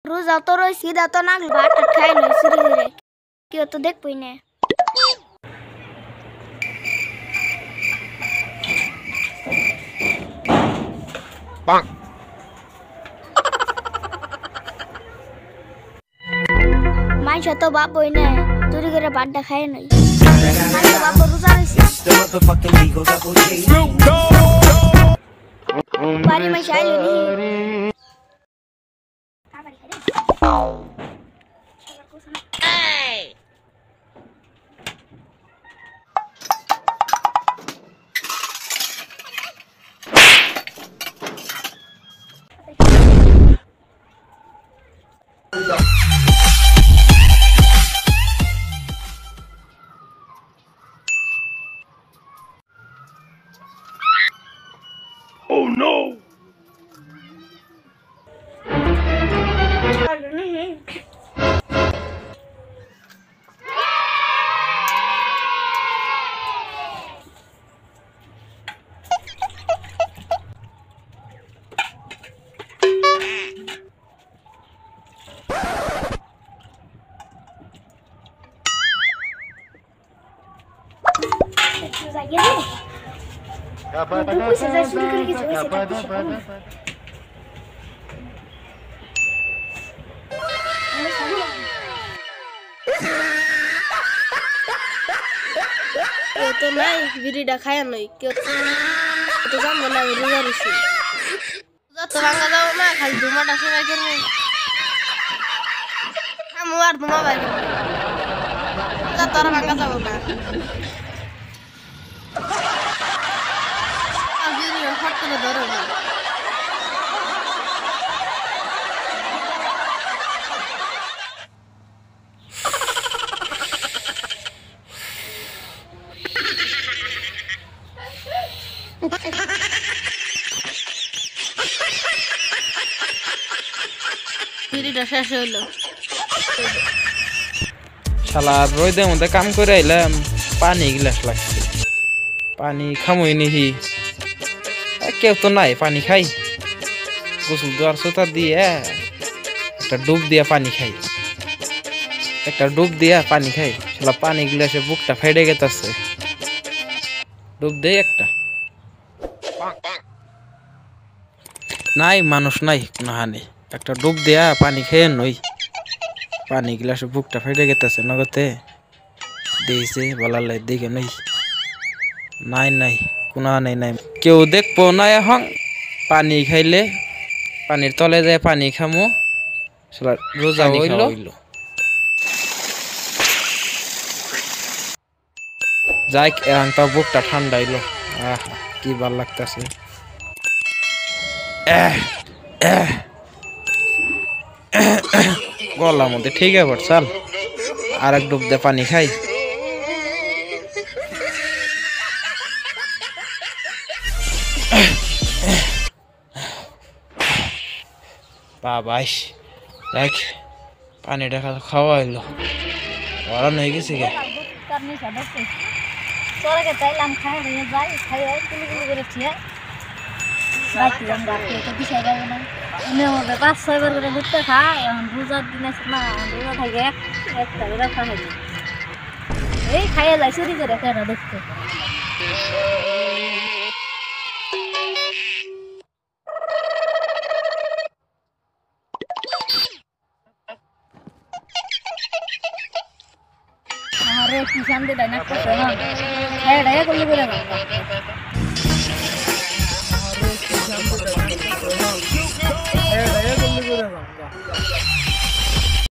রোজা তো রই সিধা তো নাগল ভাত খাই নই সিরি করে কেউ তো দেখবই না মাইশ তো বাপ বই না চুরি করে ভাতটা খাই নই মাইশ বাপ রোজা রইছে বাড়ি মাইশ আইলো নি Oh no! তো নাই বিড়িটা খায় নই কেউ তো জানবো না আমি রোজা রইছি যত ভাঙা যাবো না খালি ধুমাটা সবাই করবো আমি আর ধুমা বাই করবো যত আর ভাঙা যাবো না হট করে ধরো না বিড়িটা শেষ হইলো শালা রোদের মধ্যে কাম করে আইলাম পানি গ্লাস লাগছে পানি খামই নিহি কেউ তো নাই পানি খাই গোসল দোয়ার সোতা দিয়ে একটা ডুব দিয়া পানি খাই একটা ডুব দিয়া পানি খাই শালা পানি গ্লাসে বুকটা ফেটে গেছে ডুব দেই একটা নাই মানুষ নাই কোনো হানি একটা ডুব দিয়া পানি খেয়ে নই পানি গ্লাসে বুকটা ফেটে গেছে নগতে দিয়েছে বলার লাই দেখে নই নাই নাই কোনো নাই নাই কেউ দেখবো না এখন পানি খাইলে পানির তলে যায় পানি খামো রোজা হইল যাই এখন তো বুকটা ঠান্ডা হইলো কি ভাল লাগতেছে গলার মধ্যে ঠিক আছে চল আর এক ডুব দিয়ে পানি খাই বাবাইস দেখ পানি দেখা খাওয়া হইলো গরম হয়ে গেছে গে পাঁচ ছয় বার করে ঘুরতে খায় এখন রোজার দিন আছে না রোজা থাকে একটা করে খাই এই খাইয়ে যায় চুরি করে কেন দেখতে আরে কি শান্তি দেয় না করতে না হ্যাঁ করলে করে